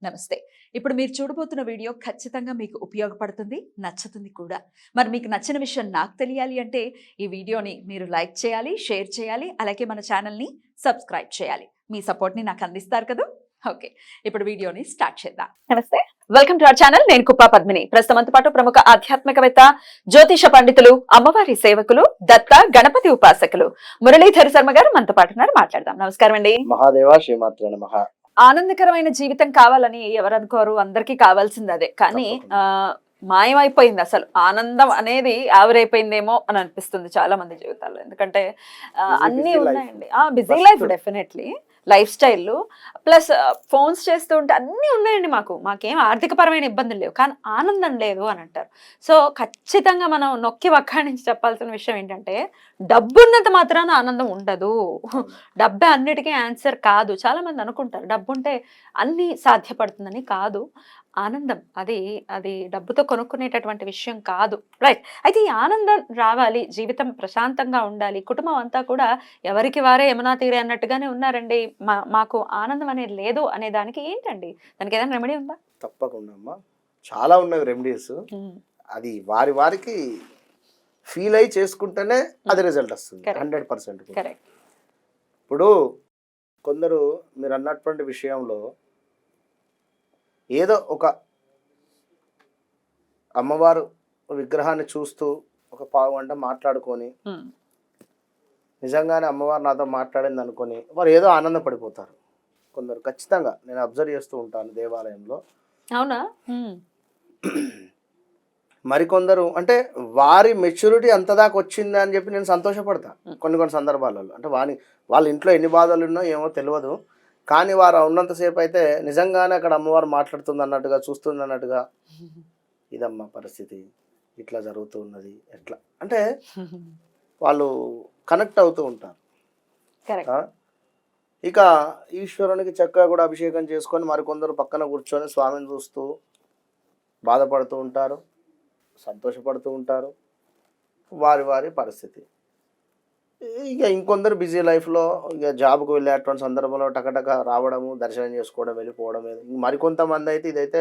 నమస్తే. ఇప్పుడు మీరు చూడబోతున్న వీడియో ఖచ్చితంగా మీకు ఉపయోగపడుతుంది, నచ్చుతుంది కూడా. మరి మీకు నచ్చిన విషయం నాకు తెలియాలి అంటే ఈ వీడియోని మీరు లైక్ చేయాలి, షేర్ చేయాలి, అలాగే మన ఛానల్‌ని సబ్స్క్రైబ్ చేయాలి. మీ సపోర్ట్‌ని నాకు అందిస్తారు కదూ! ఓకే. ఇప్పుడు వీడియోని స్టార్ట్ చేద్దాం. నమస్తే. Welcome to our channel. నేను కుప్పా పద్మిని. ప్రస్తుతంతో పాటు ప్రముఖ ఆధ్యాత్మికవేత్త, జ్యోతిష పండితులు, అమ్మవారి సేవకులు, దత్త గణపతి ఉపాసకులు మురళీధర్ శర్మ గారు మనతో పాటు ఉన్నారు. మాట్లాడదాం. నమస్కారం అండి. మహాదేవ శ్రీమాత్రే నమః. ఆనందకరమైన జీవితం కావాలని ఎవరు అనుకోరు, అందరికీ కావాల్సింది అదే. కానీ మాయమైపోయింది అసలు ఆనందం అనేది ఆవిరైపోయిందేమో అని అనిపిస్తుంది చాలా మంది జీవితాల్లో. ఎందుకంటే అన్నీ ఉన్నాయండి, busy life, definitely life style plus phones చేస్తూ ఉంటే అన్నీ ఉన్నాయండి. మాకేం ఆర్థికపరమైన ఇబ్బందులు లేవు, కానీ ఆనందం లేదు అని అంటారు. సో ఖచ్చితంగా మనం నొక్కి వక్కాణించి చెప్పాల్సిన విషయం ఏంటంటే డబ్బు ఉన్నంత మాత్రాన ఆనందం ఉండదు. డబ్బే అన్నిటికీ ఆన్సర్ కాదు. చాలా మంది అనుకుంటారు డబ్బు ఉంటే అన్నీ సాధ్యపడుతుందని. కాదు, ఆనందం అది డబ్బుతో కొనుక్కునేటటువంటి విషయం కాదు. రైట్. అయితే ఈ ఆనందం రావాలి, జీవితం ప్రశాంతంగా ఉండాలి, కుటుంబం అంతా కూడా ఎవరికి వారే యమునా తీరే అన్నట్టుగానే ఉన్నారండి, మాకు ఆనందం అనేది లేదు అనే దానికి ఏంటండి, దానికి ఏదైనా రెమెడీ ఉందా? తప్పకుండా అమ్మా, చాలా ఉన్నాయి రెమెడీస్. అది వారికి ఫీల్ అయి చేసుకుంటేనే అది రిజల్ట్ వస్తుంది 100%. ఇప్పుడు కొందరు మీరు అన్నటువంటి విషయంలో ఏదో ఒక అమ్మవారు విగ్రహాన్ని చూస్తూ ఒక పావు గంట మాట్లాడుకొని నిజంగానే అమ్మవారు నాతో మాట్లాడింది అనుకొని వారు ఏదో ఆనందపడిపోతారు కొందరు. ఖచ్చితంగా నేను అబ్జర్వ్ చేస్తూ ఉంటాను దేవాలయంలో. అవునా? మరికొందరు అంటే వారి మెచ్యూరిటీ అంతదాకా వచ్చింది అని చెప్పి నేను సంతోషపడతా కొన్ని సందర్భాలలో. అంటే వాళ్ళ ఇంట్లో ఎన్ని బాధలు ఉన్నాయో ఏమో తెలియదు, కానీ వారు ఉన్నంతసేపు అయితే నిజంగానే అక్కడ అమ్మవారు మాట్లాడుతుంది అన్నట్టుగా, చూస్తుంది అన్నట్టుగా, ఇదమ్మా పరిస్థితి, ఇట్లా జరుగుతూ ఉన్నది, ఎట్లా అంటే వాళ్ళు కనెక్ట్ అవుతూ ఉంటారు. ఇక ఈశ్వరునికి చక్కగా కూడా అభిషేకం చేసుకొని మరికొందరు పక్కన కూర్చొని స్వామిని చూస్తూ బాధపడుతూ ఉంటారు, సంతోషపడుతూ ఉంటారు. వారి పరిస్థితి. ఇక ఇంకొందరు బిజీ లైఫ్లో ఇక జాబ్కు వెళ్ళేటువంటి సందర్భంలో టకటక రావడము, దర్శనం చేసుకోవడం, వెళ్ళిపోవడం. మరికొంతమంది అయితే ఇదైతే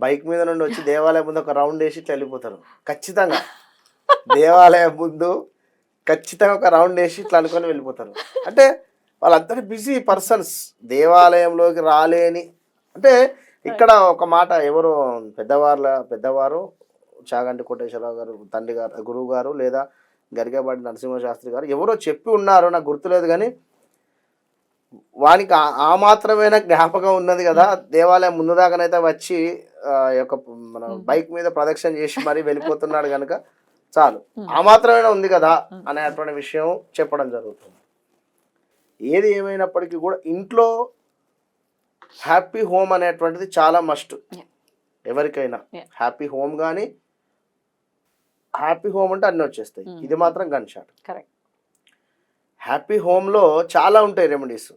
బైక్ మీద నుండి వచ్చి దేవాలయం ముందు ఒక రౌండ్ వేసి ఇట్లా వెళ్ళిపోతారు. ఖచ్చితంగా దేవాలయం ముందు ఖచ్చితంగా ఒక రౌండ్ వేసి ఇట్లా అనుకొని వెళ్ళిపోతారు. అంటే వాళ్ళందరూ బిజీ పర్సన్స్, దేవాలయంలోకి రాలేని. అంటే ఇక్కడ ఒక మాట ఎవరు పెద్దవారు చాగంటి కోటేశ్వరరావు గారు తండ్రి గారు, గురువు గారు, లేదా గరికపాటి నరసింహశాస్త్రి గారు ఎవరో చెప్పి ఉన్నారు, నాకు గుర్తులేదు, కానీ వానికి ఆ మాత్రమైన జ్ఞాపకం ఉన్నది కదా, దేవాలయం ముందు దాకానైతే వచ్చి యొక్క మన బైక్ మీద ప్రదక్షిణ చేసి మరీ వెళ్ళిపోతున్నాడు కనుక చాలు, ఆ మాత్రమే ఉంది కదా అనేటువంటి విషయం చెప్పడం జరుగుతుంది. ఏది ఏమైనప్పటికీ కూడా ఇంట్లో హ్యాపీ హోమ్ అనేటువంటిది చాలా మస్ట్ ఎవరికైనా. హ్యాపీ హోమ్ కానీ, హ్యాపీ హోమ్ అంటే అన్నీ వచ్చేస్తాయి, ఇది మాత్రం గన్ షాట్. హ్యాపీ హోమ్లో చాలా ఉంటాయి రెమెడీస్.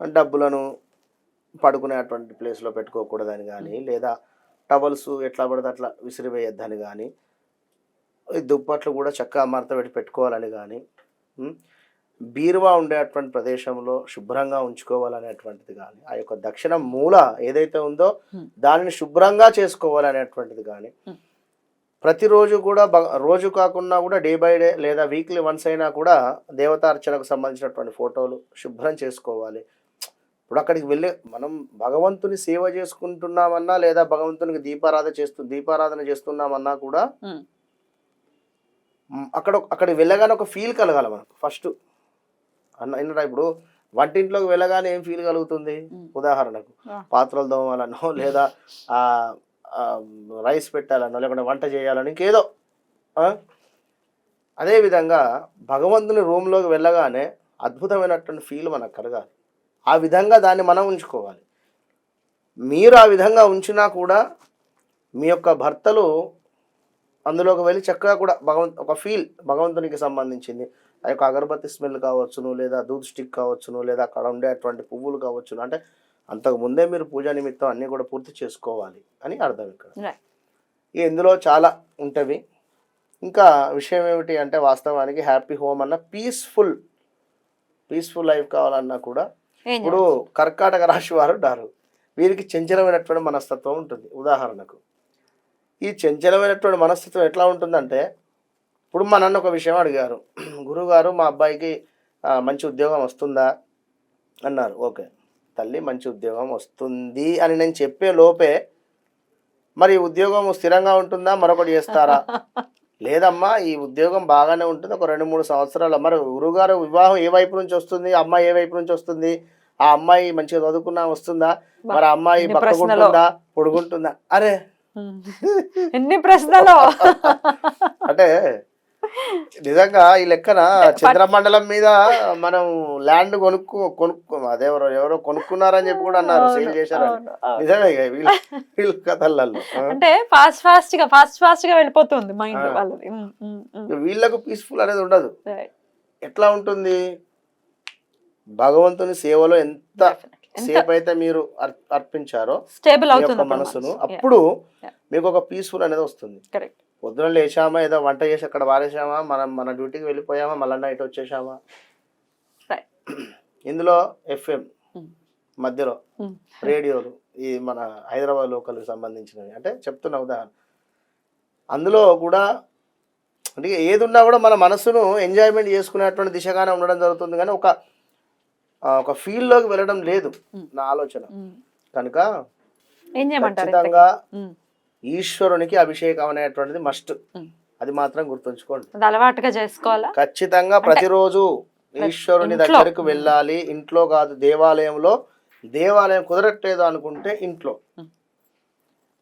డబ్బులను పడుకునేటువంటి ప్లేస్లో పెట్టుకోకూడదని కానీ, లేదా టవల్స్ ఎట్లా పడితే అట్లా విసిరివేయద్దని కానీ, దుప్పట్లు కూడా చక్కగా మడత పెట్టుకోవాలని కానీ, బీరువా ఉండేటువంటి ప్రదేశంలో శుభ్రంగా ఉంచుకోవాలనేటువంటిది కానీ, ఆ యొక్క దక్షిణ మూల ఏదైతే ఉందో దానిని శుభ్రంగా చేసుకోవాలనేటువంటిది కానీ, ప్రతిరోజు కూడా రోజు కాకుండా కూడా డే బై డే లేదా వీక్లీ వన్స్ అయినా కూడా దేవతార్చనకు సంబంధించినటువంటి ఫోటోలు శుభ్రం చేసుకోవాలి. ఇప్పుడు అక్కడికి వెళ్ళి మనం భగవంతుని సేవ చేసుకుంటున్నామన్నా, లేదా భగవంతునికి దీపారాధన చేస్తున్నామన్నా కూడా అక్కడికి వెళ్ళగానే ఒక ఫీల్ కలగాలి మనకు ఫస్ట్. అన్న ఇప్పుడు వంటింట్లోకి వెళ్ళగానే ఏం ఫీల్ కలుగుతుంది? ఉదాహరణకు పాత్రలు దోమాలనో, లేదా రైస్ పెట్టాలనో, లేకుంటే వంట చేయాలని ఇంకేదో. అదేవిధంగా భగవంతుని రూమ్లోకి వెళ్ళగానే అద్భుతమైనటువంటి ఫీల్ మనకు కలగాలి. ఆ విధంగా దాన్ని మనం ఉంచుకోవాలి. మీరు ఆ విధంగా ఉంచినా కూడా మీ యొక్క భర్తలు అందులోకి వెళ్ళి చక్కగా కూడా ఒక ఫీల్ భగవంతునికి సంబంధించింది, ఆ యొక్క అగరబత్తి స్మెల్ కావచ్చును, లేదా దూద్ స్టిక్ కావచ్చును, లేదా అక్కడ ఉండేటువంటి పువ్వులు కావచ్చును. అంటే అంతకు ముందే మీరు పూజా నిమిత్తం అన్నీ కూడా పూర్తి చేసుకోవాలి అని అర్థం ఇక్కడ. ఇందులో చాలా ఉంటవి. ఇంకా విషయం ఏమిటి అంటే వాస్తవానికి హ్యాపీ హోమ్ అన్న పీస్ఫుల్ లైఫ్ కావాలన్నా కూడా ఏం ఇప్పుడు కర్కాటక రాశి వారు ఉంటారు, వీరికి చంచలమైనటువంటి మనస్తత్వం ఉంటుంది. ఉదాహరణకు ఈ చంచలమైనటువంటి మనస్తత్వం ఎట్లా ఉంటుందంటే, ఇప్పుడు మా నన్ను ఒక విషయం అడిగారు, గురువుగారు మా అబ్బాయికి మంచి ఉద్యోగం వస్తుందా అన్నారు. ఓకే తల్లి, మంచి ఉద్యోగం వస్తుంది అని నేను చెప్పే లోపే, మరి ఉద్యోగం స్థిరంగా ఉంటుందా, మరొకటి చేస్తారా? లేదమ్మా ఈ ఉద్యోగం బాగానే ఉంటుంది, ఒక 2-3 సంవత్సరాలు. మరి గురువుగారు వివాహం ఏ వైపు నుంచి వస్తుంది, అమ్మాయి ఏ వైపు నుంచి వస్తుంది, ఆ అమ్మాయి మంచిగా చదువుకున్నా వస్తుందా, మరి ఆ అమ్మాయి బక్కగుంటుందా పొడుగుంటుందా? అరే ఎన్ని ప్రశ్నలు. అంటే నిజంగా ఈ లెక్కన చంద్రమండలం మీద మనం ల్యాండ్ కొనుక్కు ఎవరో కొనుక్కున్నారని చెప్పి కూడా అన్నారు, సేల్ చేశారని. నిజమే వీళ్ళ కథలలో. అంటే ఫాస్ట్ గా వెళ్ళిపోతుంది మైండ్ వాళ్ళది. వీళ్ళకు పీస్ఫుల్ అనేది ఉండదు. ఎట్లా ఉంటుంది, భగవంతుని సేవలో ఎంత సేపు అయితే మీరు అర్పించారో స్టేబుల్ మీ యొక్క అవుతుంది మనసును, అప్పుడు మీకు ఒక పీస్ఫుల్ అనేది వస్తుంది. కరెక్ట్. పొద్దున లేచామా, ఏదో వంట చేసి అక్కడ వారేసామా, మన డ్యూటీకి వెళ్ళిపోయామా, మళ్ళీ నైట్ వచ్చేసామా. ఇందులో ఎఫ్ఎం మధ్యలో రేడియోలు, ఈ మన హైదరాబాద్ లోకల్కి సంబంధించినవి అంటే చెప్తున్న ఉదాహరణ. అందులో కూడా అంటే ఏది ఉన్నా కూడా మన మనసును ఎంజాయ్మెంట్ చేసుకునేటువంటి దిశగానే ఉండడం జరుగుతుంది, కానీ ఒక ఫీల్డ్లోకి వెళ్ళడం లేదు నా ఆలోచన. కనుక ఏం చేయమంటారు? ఖచ్చితంగా ఈశ్వరునికి అభిషేకం అనేటువంటిది మస్ట్, అది మాత్రం గుర్తుంచుకోండి. అలవాటుగా చేసుకోవాలా ఖచ్చితంగా ప్రతిరోజు ఈశ్వరుని దగ్గరకు వెళ్ళాలి. ఇంట్లో కాదు, దేవాలయం కుదరట్లేదు అనుకుంటే ఇంట్లో.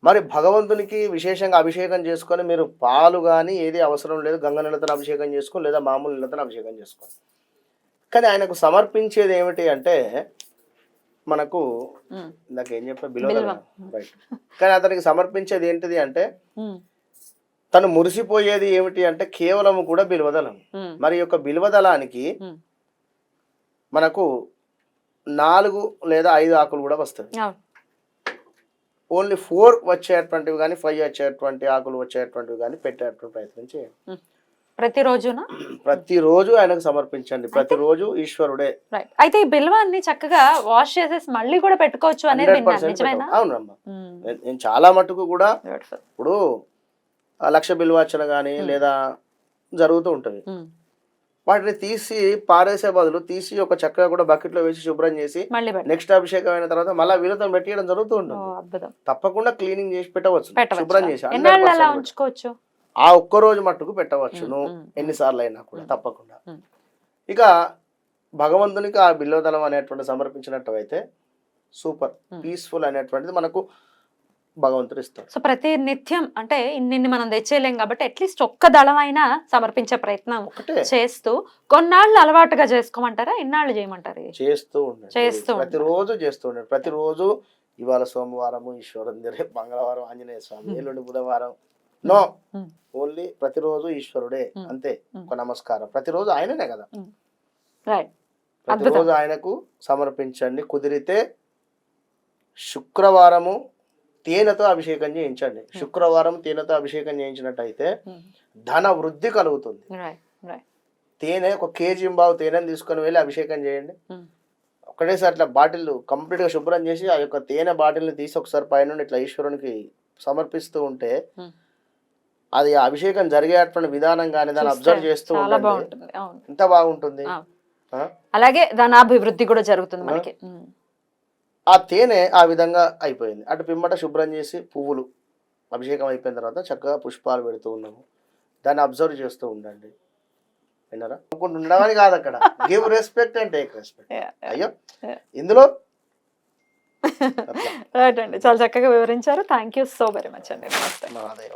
మరి భగవంతునికి విశేషంగా అభిషేకం చేసుకొని మీరు పాలు కానీ ఏది అవసరం లేదు, గంగ నీళ్ళతో అభిషేకం చేసుకొని లేదా మామూలు నీళ్ళతో అభిషేకం చేసుకోండి. కానీ ఆయనకు సమర్పించేది ఏమిటి అంటే, మనకు ఇందాక ఏం చెప్పా, బిల్వదళం, రైట్. కానీ అతనికి సమర్పించేది ఏంటిది అంటే, తను మురిసిపోయేది ఏమిటి అంటే కేవలం కూడా బిల్వదళం. మరి యొక్క బిల్వదళానికి మనకు 4 లేదా 5 ఆకులు కూడా వస్తాయి. ఓన్లీ 4 వచ్చేటువంటివి కానీ 5 వచ్చేటువంటి ఆకులు వచ్చేటువంటివి కానీ పెట్టేటువంటి ప్రయత్నం చేయండి. ప్రతిరోజు ఆయనకు సమర్పించండి. ప్రతిరోజు ఈశ్వరుడే. అయితే ఈ బిల్వాన్ని చక్కగా వాష్ చేసేసి మళ్ళీ కూడా పెట్టుకోవచ్చు అనేది నిజమేనా? అవునమ్మా, నేను చాలా మటుకు కూడా ఇప్పుడు 1,00,000 బిల్వార్చన కానీ లేదా జరుగుతూ ఉంటది, వాటిని తీసి పారేసే బదులు తీసి ఒక చక్కగా కూడా బకెట్ లో వేసి శుభ్రం చేసి నెక్స్ట్ అభిషేకం అయిన తర్వాత మళ్ళీ వీళ్ళతో పెట్టడం జరుగుతూ ఉంటుంది. తప్పకుండా క్లీనింగ్ చేసి పెట్టవచ్చు, శుభ్రం చేసి ఉంచుకోవచ్చు. ఆ ఒక్కరోజు మట్టుకు పెట్టవచ్చును, ఎన్నిసార్లు అయినా కూడా తప్పకుండా. ఇక భగవంతునికి ఆ బిల్వదళం అనేటువంటి సమర్పించినట్టు అయితే సూపర్ పీస్ఫుల్ అనేటువంటిది మనకు భగవంతుడు ఇస్తాడు. సో ప్రతి నిత్యం అంటే ఇన్ని మనం తెచ్చేయలేం కాబట్టి అట్లీస్ట్ ఒక్క దళం అయినా సమర్పించే ప్రయత్నం చేస్తూ కొన్నాళ్ళు అలవాటుగా చేసుకోమంటారా, ఎన్నాళ్ళు చేయమంటారు? చేస్తూ ప్రతిరోజు చేస్తూ ఉండండి. ప్రతిరోజు ఇవాళ సోమవారము ఈశ్వరుడు, రేపు మంగళవారం ఆంజనేయ స్వామి, ఎల్లుండి బుధవారం, నో, ఓన్లీ ప్రతిరోజు ఈశ్వరుడే, అంతే. ఒక నమస్కారం ప్రతిరోజు ఆయననే కదా, ప్రతిరోజు ఆయనకు సమర్పించండి. కుదిరితే శుక్రవారము తేనెతో అభిషేకం చేయించండి. శుక్రవారం తేనెతో అభిషేకం చేయించినట్టయితే ధన వృద్ధి కలుగుతుంది. తేనె 1 kg తేనెని తీసుకొని వెళ్ళి అభిషేకం చేయండి. ఒకటేసారి అట్లా బాటిల్ కంప్లీట్ గా శుభ్రం చేసి ఆ యొక్క తేనె బాటిల్ని తీసి ఒకసారి పైన ఇట్లా ఈశ్వరునికి సమర్పిస్తూ ఉంటే అది అభిషేకం జరిగేటువంటి విధానం కానీ దాన్ని అబ్జర్వ్ చేస్తూ ఉంటే ఎంత బాగుంటుంది. అలాగే ధనాభివృద్ధి కూడా జరుగుతుంది మనకి. ఆ తేనె ఆ విధంగా అయిపోయింది. అటు పిమ్మట శుభ్రం చేసి పువ్వులు అభిషేకం అయిపోయిన తర్వాత చక్కగా పుష్పాలు పెడుతూ ఉన్నాము, దాన్ని అబ్జర్వ్ చేస్తూ ఉండండి. విన్నారా? ఉండమని కాదు, అక్కడ give respect and take respect. అయ్యో ఇందులో చాలా చక్కగా వివరించారు. Thank you so very much అండి. నమస్తే. మహాదేవ.